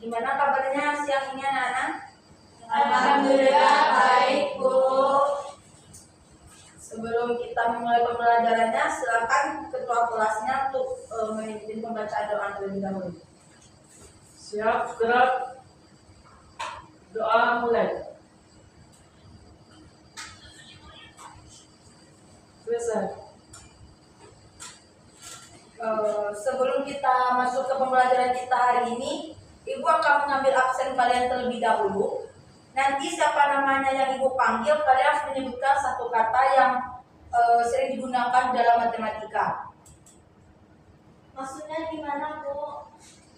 Gimana kabarnya siang ini anak-anak? Alhamdulillah baik, Bu. Sebelum kita memulai pembelajarannya, silakan ketua kelasnya untuk memimpin pembacaan doa terlebih dahulu. Siap, gerak. Doa mulai. Selesai. Sebelum kita masuk ke pembelajaran kita hari ini, Ibu akan mengambil absen kalian terlebih dahulu. Nanti siapa namanya yang Ibu panggil, kalian harus menyebutkan satu kata yang sering digunakan dalam matematika. Maksudnya gimana, Bu?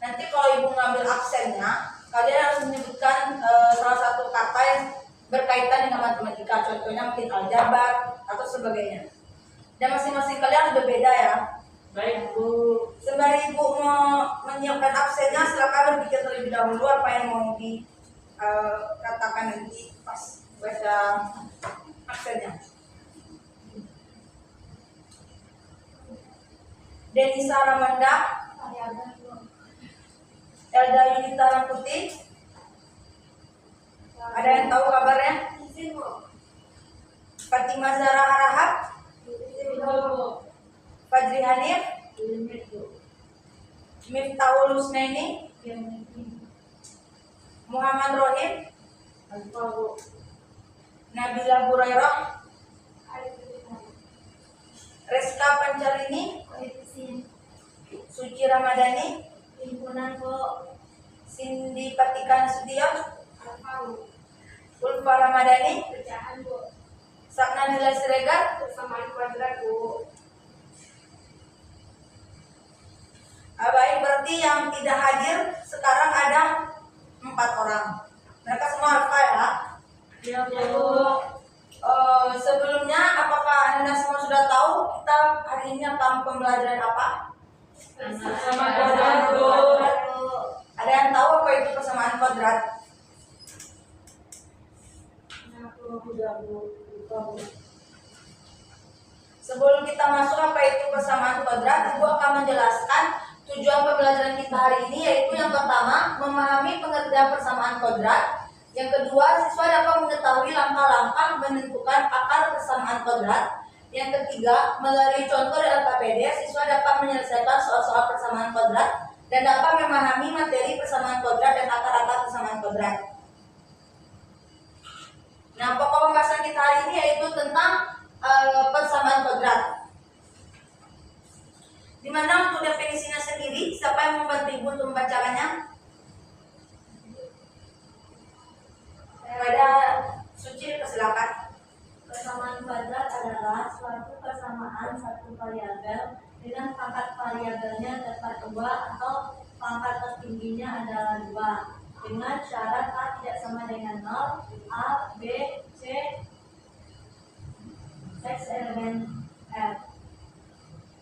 Nanti kalau Ibu ngambil absennya, kalian harus menyebutkan salah satu kata yang berkaitan dengan matematika. Contohnya mungkin aljabar atau sebagainya. Dan masing-masing kalian berbeda ya. Baik, Bu. Sembari Ibu menyiapkan absennya, silakan berpikir terlebih dahulu apa yang mau dikatakan nanti pas baca absennya. Denisa Ramanda, Elda Yunita Rangkuti. Ada yang tahu kabarnya? Fatimah Zahra Harahap, Fajri Hanif, Miftahul Husnaini, Muhammad Rohim, Nabila Burairah, Reska Pancarini, Suci Ramadhani, Cindy Patikan Sution, Ulfa Ramadhani, Sakna Nila Siregar, Persamaan kuadrat, Bu. Baik, berarti yang tidak hadir sekarang ada 4 orang. Mereka semua hafal ya? Ya, Bu. Sebelumnya, apakah Anda semua sudah tahu kita hari ini akan pembelajaran apa? Persamaan kuadrat, Bu. Ada yang tahu apa itu persamaan kuadrat? Sebelum kita masuk apa itu persamaan kuadrat, Ibu akan menjelaskan tujuan pembelajaran kita hari ini, yaitu yang pertama, memahami pengertian persamaan kuadrat. Yang kedua, siswa dapat mengetahui langkah-langkah menentukan akar persamaan kuadrat. Yang ketiga, melalui contoh dari LKPD, siswa dapat menyelesaikan soal-soal persamaan kuadrat dan dapat memahami materi persamaan kuadrat dan akar-akar persamaan kuadrat. Nah, pokok pembahasan kita hari ini yaitu tentang persamaan kuadrat. Dimana untuk definisinya sendiri, siapa yang membantu Ibu untuk membacakannya? Pada Suci, persilakan. Persamaan kuadrat adalah suatu persamaan satu variabel dengan pangkat variabelnya dapat 2 atau pangkat tertingginya adalah 2 dengan syarat A tidak sama dengan 0, A, B, C, X elemen F.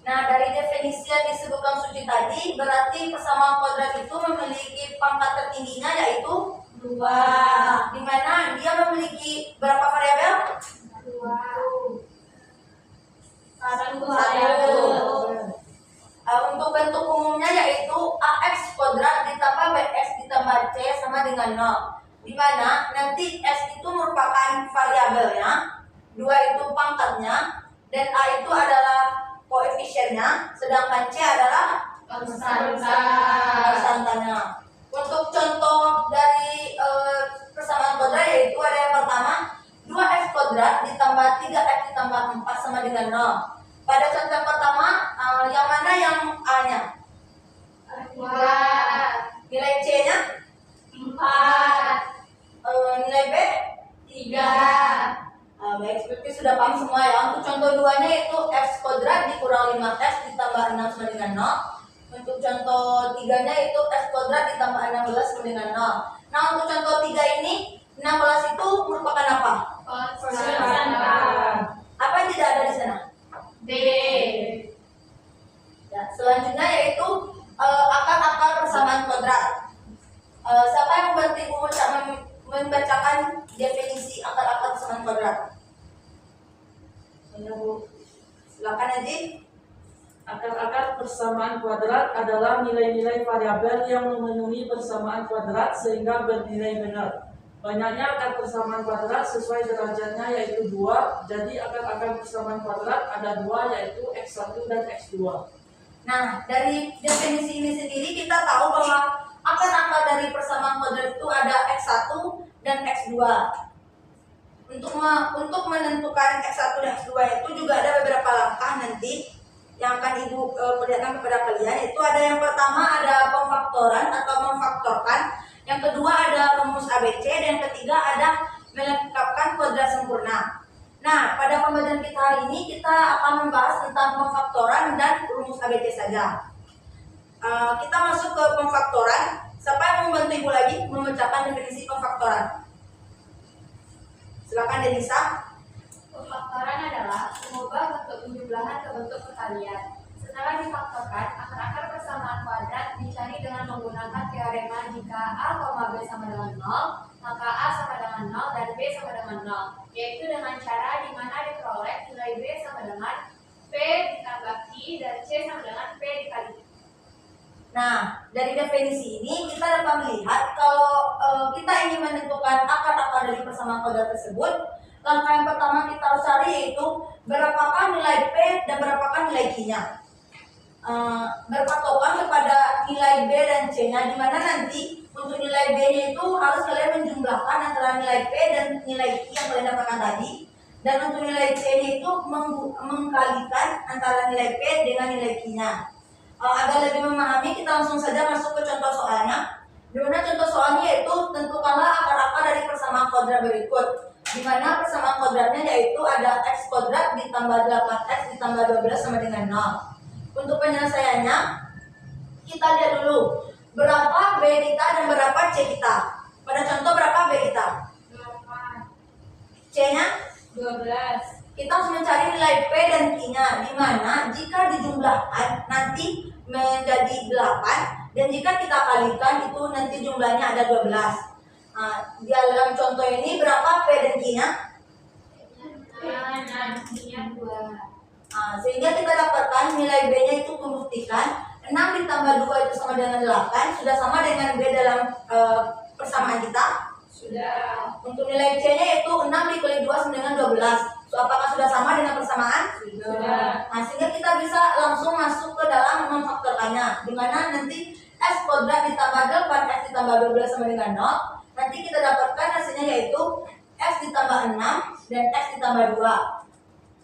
Nah, dari definisi yang disebutkan Suci tadi, berarti persamaan kuadrat itu memiliki pangkat tertingginya yaitu 2. Di mana dia memiliki berapa variabel? 2. Satu variabel. Untuk bentuk umumnya yaitu AX kuadrat ditambah BX ditambah C sama dengan 0. Di mana nanti X itu merupakan variabelnya, 2 itu pangkatnya, dan A itu adalah koefisiennya, sedangkan C adalah konstantanya. Untuk contoh dari persamaan kuadrat yaitu ada yang pertama, 2x kuadrat ditambah 3x ditambah 4 sama dengan 0. Pada contoh yang pertama, yang mana yang A-nya? 2. Nilai C-nya? 4. Nilai B? 3. Baik, seperti sudah paham semua ya. Untuk contoh 2-nya yaitu x kuadrat dikurang 5x ditambah 6 sama dengan 0. Untuk contoh 3-nya itu x kuadrat ditambah 16 sama dengan 0. Nah, untuk contoh 3 ini, 16 itu merupakan apa? Konstan. Apa yang tidak ada di sana? B. Ya, selanjutnya yaitu akar-akar persamaan kuadrat. Siapa yang membantu Ibu membacakan definisi akar-akar persamaan kuadrat? Bu, silakan Aji. Akar-akar persamaan kuadrat adalah nilai-nilai variabel yang memenuhi persamaan kuadrat sehingga bernilai benar. Banyaknya akar persamaan kuadrat sesuai derajatnya yaitu 2. Jadi akar-akar persamaan kuadrat ada 2 yaitu X1 dan X2. Nah, dari definisi ini sendiri kita tahu bahwa akar-akar dari persamaan kuadrat itu ada X1 dan X2. Untuk menentukan X1 dan X2 itu juga ada beberapa langkah nanti yang akan Ibu perlihatkan kepada kalian. Itu ada yang pertama ada pemfaktoran atau memfaktorkan, yang kedua ada rumus ABC, dan yang ketiga ada melengkapkan kuadrat sempurna. Nah, pada pembelajaran kita hari ini kita akan membahas tentang pemfaktoran dan rumus ABC saja. Kita masuk ke pemfaktoran. Siapa yang membantu Ibu lagi memecahkan definisi pemfaktoran? Silakan Denisa. Pemfaktoran adalah mengubah bentuk penjumlahan ke bentuk perkalian. Setelah difaktorkan, akar-akar persamaan kuadrat dicari dengan menggunakan teorema jika A, B sama dengan 0, maka A sama dengan 0 dan B sama dengan 0, yaitu dengan cara di mana diperoleh nilai B sama dengan P ditambah Q dan C sama dengan P dikali Q. Nah, dari definisi ini kita dapat melihat kalau kita ingin menentukan akar-akar dari persamaan kuadrat tersebut, langkah yang pertama kita harus cari yaitu berapakah nilai P dan berapakah nilai Q-nya. Berpatokan kepada nilai B dan C-nya, di mana nanti untuk nilai B-nya itu harus kalian menjumlahkan antara nilai P dan nilai Q yang kalian dapatkan tadi, dan untuk nilai C-nya itu mengkalikan antara nilai P dengan nilai Q-nya. Agar lebih memahami, kita langsung saja masuk ke contoh soalnya. Di mana contoh soalnya yaitu tentukanlah akar-akar dari persamaan kuadrat berikut. Di mana persamaan kuadratnya yaitu ada X kuadrat ditambah 8X ditambah 12 sama dengan 0. Untuk penyelesaiannya, kita lihat dulu berapa B kita dan berapa C kita. Pada contoh berapa B kita? 8. C-nya? 12. Kita harus mencari nilai P dan Q-nya, di mana jika dijumlahkan nanti menjadi 8, dan jika kita kalikan itu nanti jumlahnya ada 12. Di dalam contoh ini berapa P dan Q-nya? 2. Sehingga kita dapatkan nilai B-nya itu membuktikan 6 ditambah 2 itu sama dengan 8. Sudah sama dengan B dalam persamaan kita? Sudah. Untuk nilai C-nya yaitu 6 dikali 2 sama dengan 12. So, apakah sudah sama dengan persamaan? Sudah. Nah, sehingga kita bisa langsung masuk ke dalam memfaktorkannya, di mana nanti X kuadrat ditambah 8X ditambah 12 sama dengan 0. Nanti kita dapatkan hasilnya yaitu X ditambah 6 dan X ditambah 2.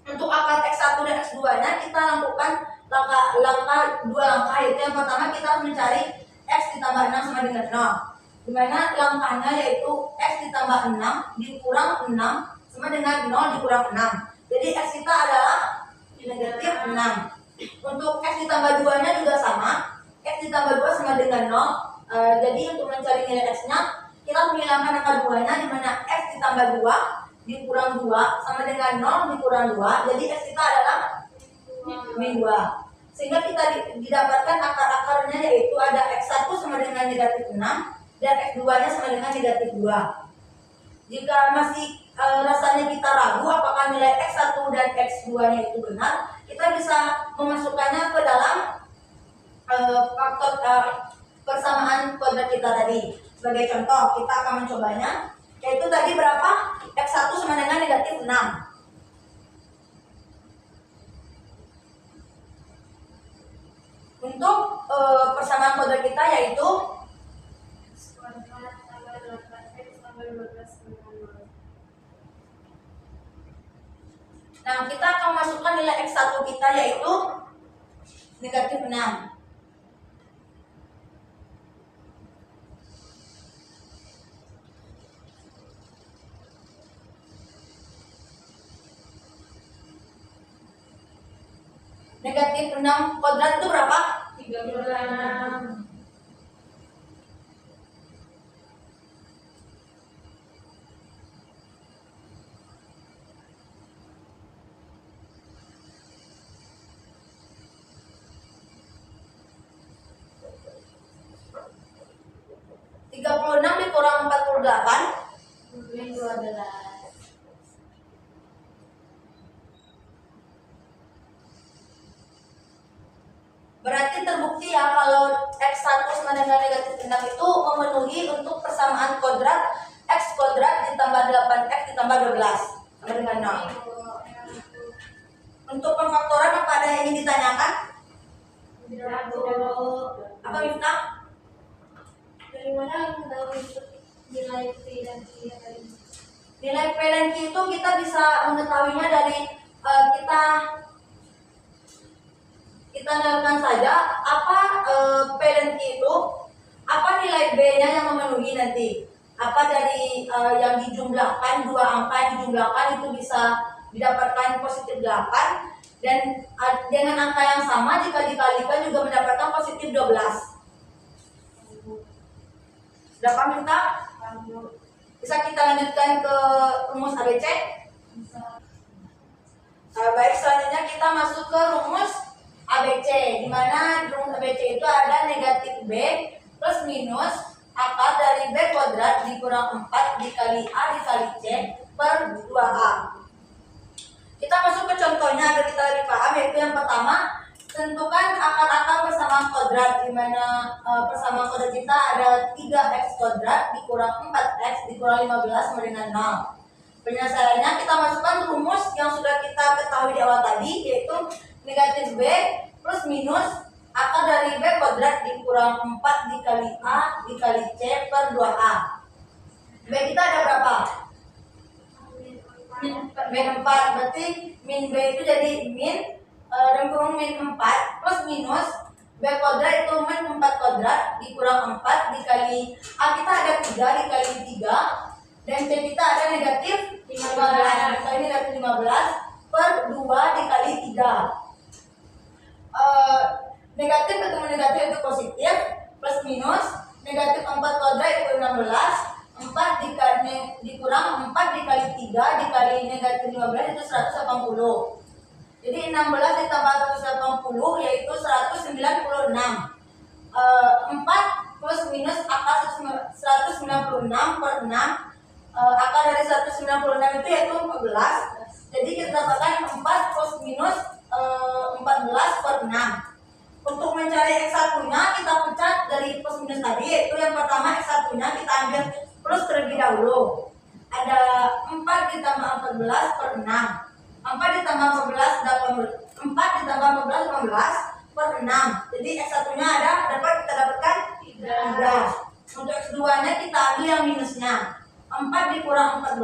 Untuk akar X1 dan X2-nya kita lakukan dua langkah, yaitu yang pertama kita harus mencari X ditambah 6 sama dengan 0, di mana langkahnya yaitu X ditambah 6 dikurang 6 sama dengan 0 dikurang 6. Jadi X kita adalah negatif 6. Untuk X ditambah 2-nya juga sama. X ditambah 2 sama dengan 0. Jadi untuk mencari nilai X-nya, kita menghilangkan angka 2-nya, di mana X ditambah 2 dikurang 2 sama dengan 0 dikurang 2. Jadi X kita adalah min 2. Sehingga kita didapatkan akar-akarnya yaitu ada X1 sama dengan negatif 6 dan X2-nya sama dengan negatif 2. Jika masih rasanya kita ragu apakah nilai X1 dan X2-nya itu benar, kita bisa memasukkannya ke dalam faktor persamaan kuadrat kita tadi. Sebagai contoh, kita akan mencobanya, yaitu tadi berapa? X1 sama dengan negatif 6. Untuk persamaan kuadrat kita yaitu nah, kita akan masukkan nilai X1 kita yaitu negatif 6. Negatif 6 kuadrat itu berapa? 36. Dikurang 48 Min 12. Berarti terbukti ya kalau X1 sama dengan negatif 6 itu memenuhi untuk persamaan kodrat X kodrat ditambah 8X ditambah 12 sama dengan 0. Untuk pemfaktoran apa ada yang ingin ditanyakan? Apa Miftah? Dari mana mengetahui nilai P dan Q yang tadi? Nilai P dan Q itu kita bisa mengetahuinya dari kita nyalakan saja apa P dan Q itu, apa nilai B-nya yang memenuhi nanti. Apa dari yang dijumlahkan, dua angka yang dijumlahkan itu bisa didapatkan positif 8, dan dengan angka yang sama jika dikalikan juga mendapatkan positif 12. Sudah paham kita? Bisa kita lanjutkan ke rumus ABC? Baik, selanjutnya kita masuk ke rumus ABC, di mana rumus ABC itu ada negatif B plus minus akar dari B kuadrat dikurang 4 dikali A dikali C per 2A. Kita masuk ke contohnya agar kita lebih paham, yaitu yang pertama, tentukan akar-akar persamaan kodrat, di mana persamaan kodrat kita ada 3x kuadrat dikurang 4x dikurang 15 sama dengan 0. Penyelesaiannya kita masukkan rumus yang sudah kita ketahui di awal tadi, yaitu negatif B plus minus akar dari B kuadrat dikurang 4 dikali A dikali C per 2A. B kita ada berapa? Min 4, berarti min B itu jadi min dan kurung min 4 plus minus B kuadrat itu min 4 kuadrat dikurang 4 dikali A kita ada 3 dikali 3, dan C kita ada negatif 15 dikali negatif 15 per 2 dikali 3. Negatif ketemu negatif itu positif, plus minus negatif 4 kuadrat itu 16, 4 dikurang 4 dikali 3 dikali negatif 15 itu 180. Jadi 16 ditambah 180 yaitu 196. 4 plus minus akar 196 per 6, akar dari 196 itu yaitu 14. Jadi kita dapatkan 4 plus minus 14 per 6. Untuk mencari X1 nya kita pecat dari plus minus tadi, yaitu yang pertama X1 nya kita ambil plus terlebih dahulu. Ada 4 ditambah 14 per 6. 4 ditambah 14 4 ditambah 14 18 per 6. Jadi X1 nya kita dapatkan 3. Untuk X2 nya kita ambil yang minusnya. 4 dikurang 14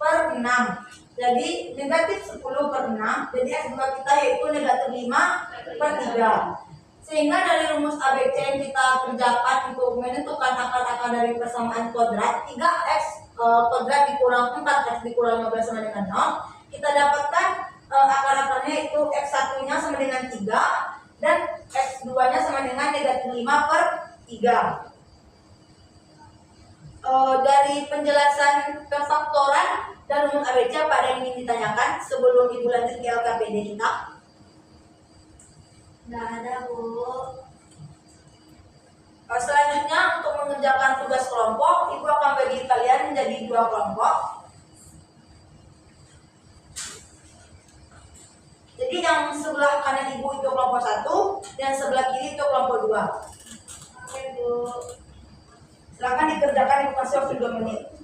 per 6. Jadi negatif 10 per 6. Jadi X2 kita yaitu negatif 5 per 3. Sehingga dari rumus ABC yang kita kerjakan untuk menentukan akar-akar dari persamaan kodrat 3x kodrat dikurang 4x dikurang 15 sama dengan 0, kita dapatkan akar-akarnya itu X1 nya sama dengan 3 dan X2 nya sama dengan negatif 5 per 3. Dari penjelasan pemfaktoran dan rumus ABC apa ada yang ingin ditanyakan sebelum ibu lanjut ke LKPD kita? Nggak ada, Bu. Selanjutnya untuk mengerjakan tugas kelompok, ibu akan bagi kalian menjadi 2 kelompok. Jadi yang sebelah kanan ibu itu kelompok 1 dan sebelah kiri itu kelompok 2. Oke, Bu. Silakan dikerjakan, ibu kasih waktu 2 menit.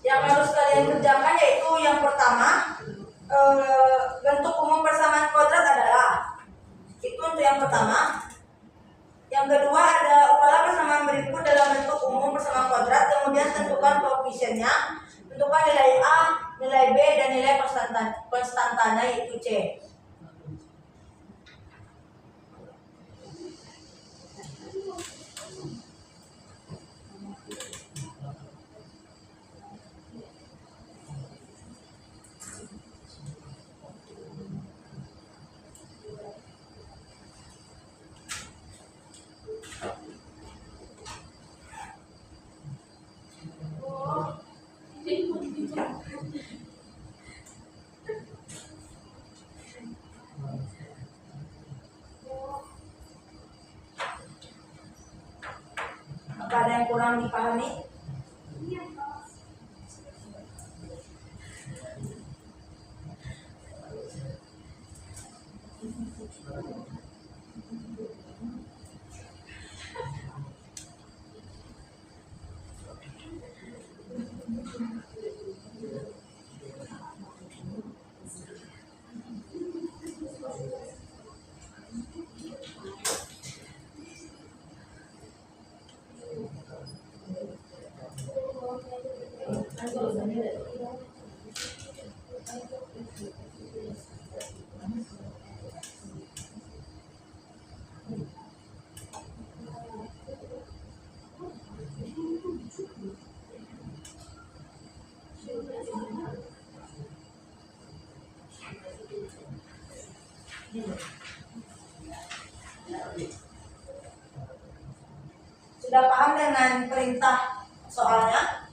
Yang harus kalian kerjakan yaitu yang pertama, bentuk umum persamaan kodrat adalah, itu untuk yang pertama. Yang kedua ada upalah persamaan berikut dalam bentuk umum persamaan kodrat, kemudian tentukan koefisiennya, tentukan nilai A, nilai B, dan nilai konstantanya yaitu C. Apa ada yang kurang dipahami? Sudah paham dengan perintah soalnya?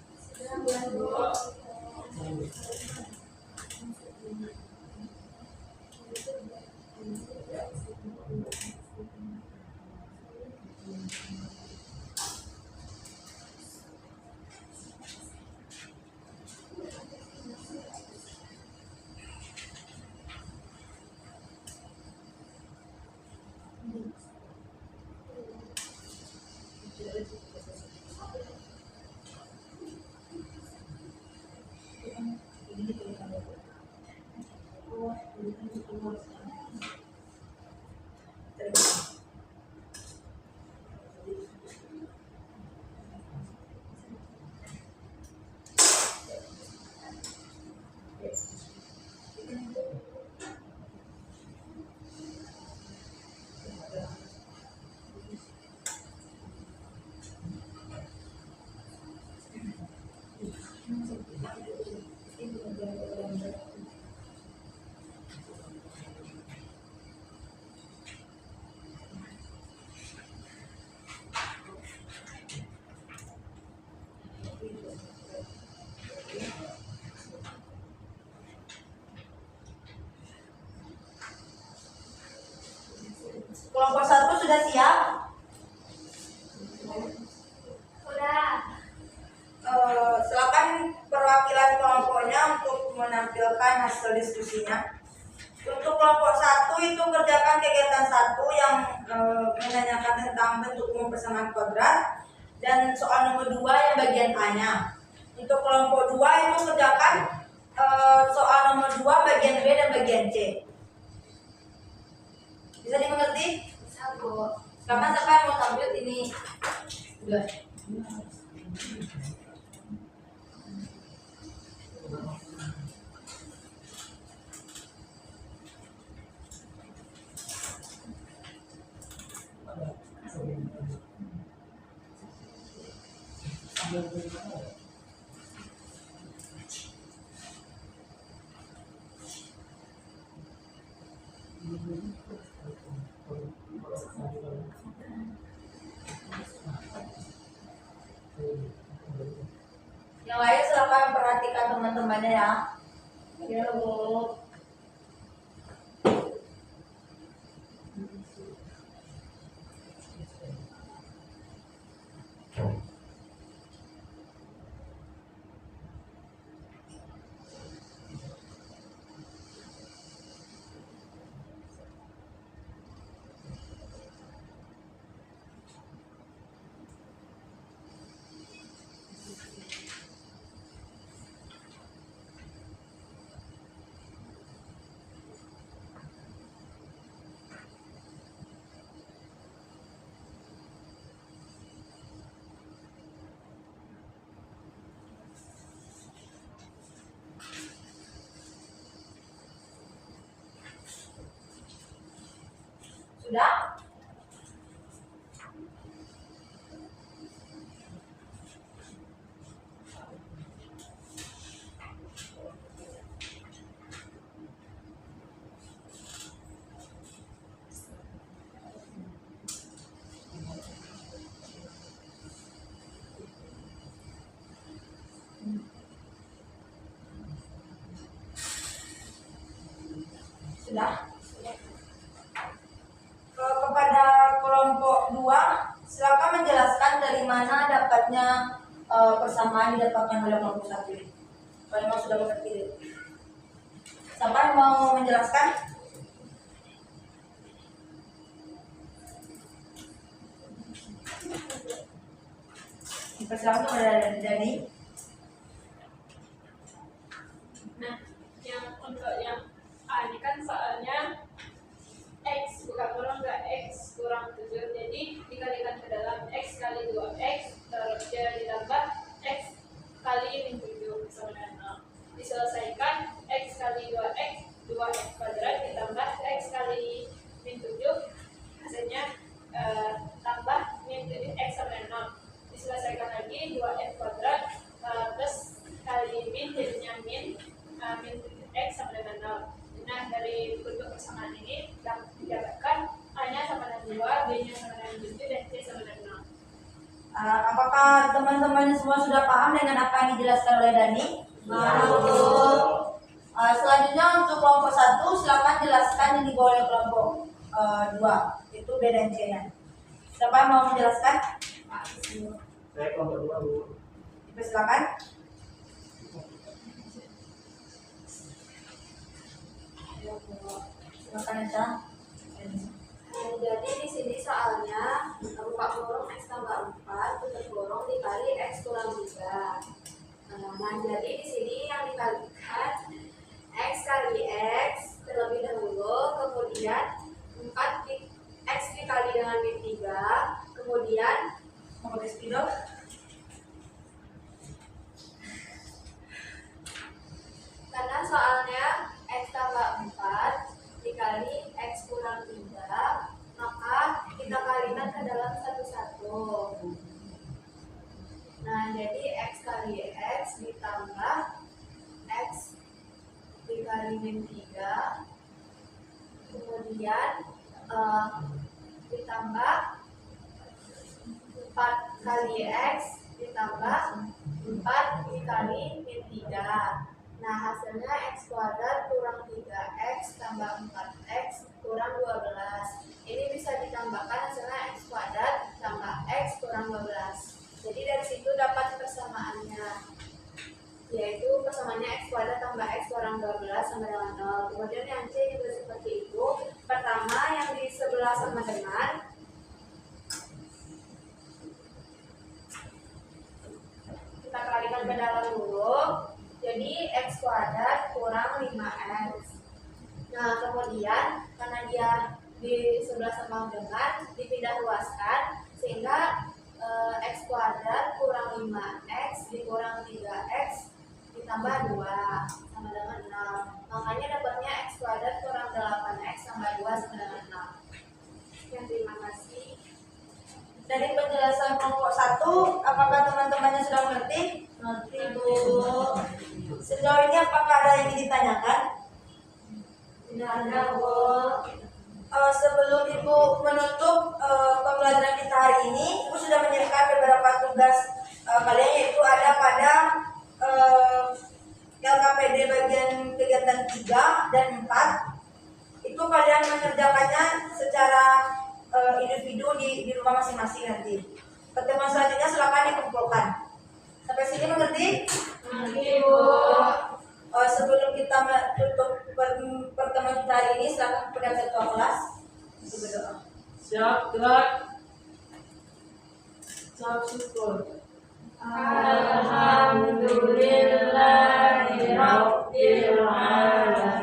Kelompok 1 sudah siap? Sudah. Silakan perwakilan kelompoknya untuk menampilkan hasil diskusinya. Untuk kelompok 1 itu kerjakan kegiatan 1 yang menanyakan tentang bentuk umum persamaan kuadrat, dan soal nomor 2 yang bagian A-nya. Untuk kelompok 2 itu kerjakan soal nomor 2 bagian B dan bagian C. Bisa dimengerti? Bisa, Bu. Kapan siapa mau tampil ini? Udah. Yang lain silakan perhatikan teman-temannya ya. Ya, Bu. Sudah? Sudah? Kepada kelompok 2, silakan menjelaskan dari mana dapatnya persamaan didapatkan oleh kelompok 1 ini. Kalau memang sudah mengerti. Siapa yang mau menjelaskan? Dipersilakan kepada Dani. Nah, yang untuk yang A ini kan soalnya X bukan kurang enggak X kurang 7, jadi dikalikan ke dalam X kali 2X terus dia ditambah X kali min 7 sama dengan 0. Diselesaikan X kali 2X 2X kuadrat ditambah X kali min 7 hasilnya tambah min 7 X sama dengan 0. Diselesaikan lagi 2X kuadrat plus kali min jadinya min 7X sama dengan 0. Nah, dari bentuk persamaan ini yang didapatkan A-nya sama dengan 2, B-nya sama dengan 7, dan C sama dengan 0. Apakah teman-teman semua sudah paham dengan apa yang dijelaskan oleh Dani? Selanjutnya untuk kelompok 1, silakan jelaskan yang dibawa oleh kelompok 2, itu B dan C-nya. Siapa yang mau menjelaskan? Saya kelompok 2 dulu. Silakan. Silakan aja. Jadi di sini soalnya buka kurung X tambah 4 tutup kurung dikali X kurang 3. Nah, jadi di sini yang dikalikan X kali X terlebih dahulu, kemudian 4 X dikali dengan min 3, kemudian Mau pakai spidol? karena soalnya X tambah 4 dikali X kurang 3, maka kita kalikan ke dalam satu-satu. Nah, jadi X kali X ditambah X dikali min 3, kemudian ditambah 4 kali X ditambah 4 dikali min 3. Nah, hasilnya X kuadrat kurang 3X tambah 4X kurang 12. Ini bisa ditambahkan hasilnya X kuadrat tambah X kurang 12. Jadi dari situ dapat persamaannya, yaitu persamaannya X kuadrat tambah X kurang 12 sama dengan 0. Kemudian yang C juga seperti itu. Pertama yang di sebelah sama dengan, kita kalikan ke dalam dulu. Jadi X kuadrat kurang 5X. Nah, kemudian karena dia di sebelah sama dengan dipindah luaskan, sehingga X kuadrat kurang 5X dikurang 3X ditambah 2 sama dengan 6. Makanya dapatnya X kuadrat kurang 8X tambah 2 sama dengan 6. Sekian, terima kasih. Dari penjelasan kelompok 1, apakah teman-temannya sudah mengerti? Nanti Bu. Sejauh ini apakah ada yang ingin ditanyakan? Tidak ada Bu. Sebelum Ibu menutup pembelajaran kita hari ini, Ibu sudah menyediakan beberapa tugas kalian, yaitu ada pada LKPD bagian kegiatan 3 dan 4. Itu kalian mengerjakannya secara individu di rumah masing-masing nanti. Pertemuan selanjutnya silakan dikumpulkan. Sampai sini mengerti? Nanti Bu. Sebelum kita tutup pertemuan kita hari ini, silakan kepada ketua kelas untuk berdoa. Siap, gerak. Siap, syukur. Alhamdulillahirabbil alamin.